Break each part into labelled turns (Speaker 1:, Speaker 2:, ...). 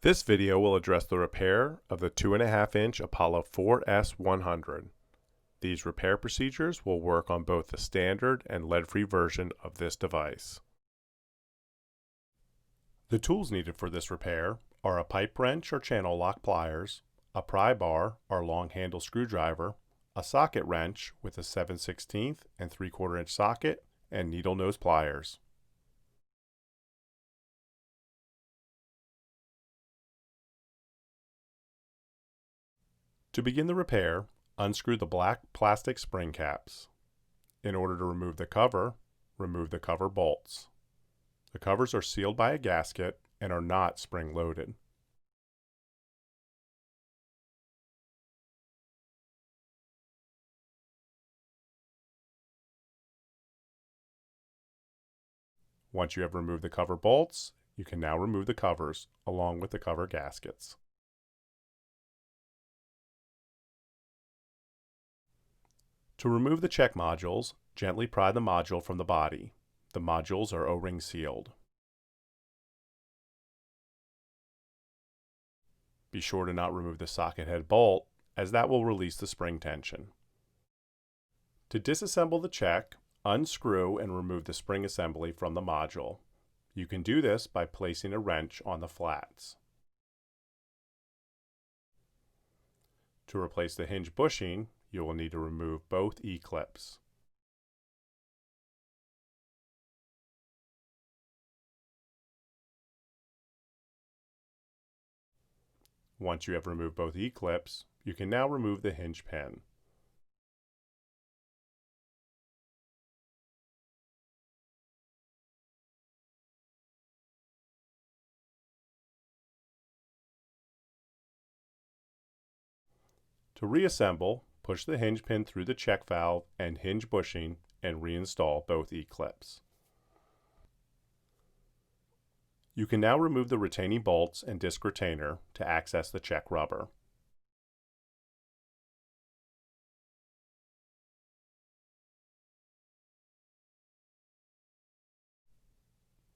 Speaker 1: This video will address the repair of the 2.5-inch Apollo 4S-100. These repair procedures will work on both the standard and lead-free version of this device. The tools needed for this repair are a pipe wrench or channel lock pliers, a pry bar or long handle screwdriver, a socket wrench with a 7/16 and 3/4 inch socket, and needle nose pliers. To begin the repair, unscrew the black plastic spring caps. In order to remove the cover bolts. The covers are sealed by a gasket and are not spring-loaded. Once you have removed the cover bolts, you can now remove the covers along with the cover gaskets. To remove the check modules, gently pry the module from the body. The modules are O-ring sealed. Be sure to not remove the socket head bolt, as that will release the spring tension. To disassemble the check, unscrew and remove the spring assembly from the module. You can do this by placing a wrench on the flats. To replace the hinge bushing, you will need to remove both E-clips. Once you have removed both E-clips, you can now remove the hinge pin. To reassemble, push the hinge pin through the check valve and hinge bushing and reinstall both E-clips. You can now remove the retaining bolts and disc retainer to access the check rubber.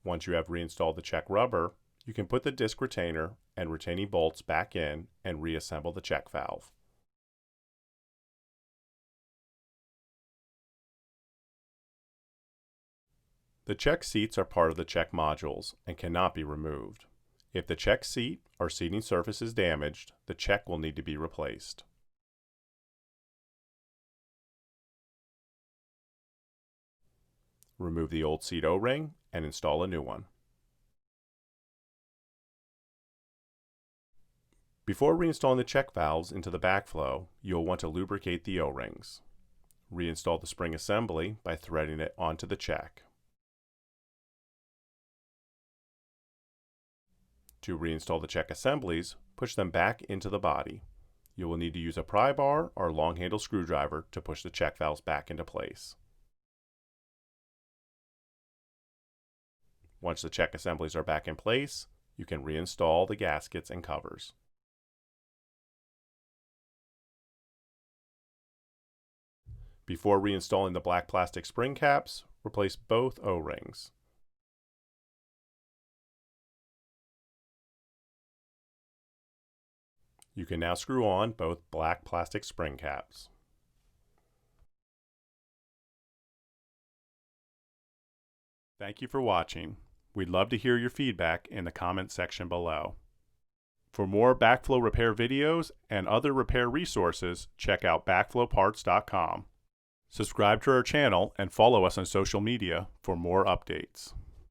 Speaker 1: Once you have reinstalled the check rubber, you can put the disc retainer and retaining bolts back in and reassemble the check valve. The check seats are part of the check modules and cannot be removed. If the check seat or seating surface is damaged, the check will need to be replaced. Remove the old seat O-ring and install a new one. Before reinstalling the check valves into the backflow, you'll want to lubricate the O-rings. Reinstall the spring assembly by threading it onto the check. To reinstall the check assemblies, push them back into the body. You will need to use a pry bar or long handle screwdriver to push the check valves back into place. Once the check assemblies are back in place, you can reinstall the gaskets and covers. Before reinstalling the black plastic spring caps, replace both O-rings. You can now screw on both black plastic spring caps. Thank you for watching. We'd love to hear your feedback in the comment section below. For more backflow repair videos and other repair resources, check out backflowparts.com. Subscribe to our channel and follow us on social media for more updates.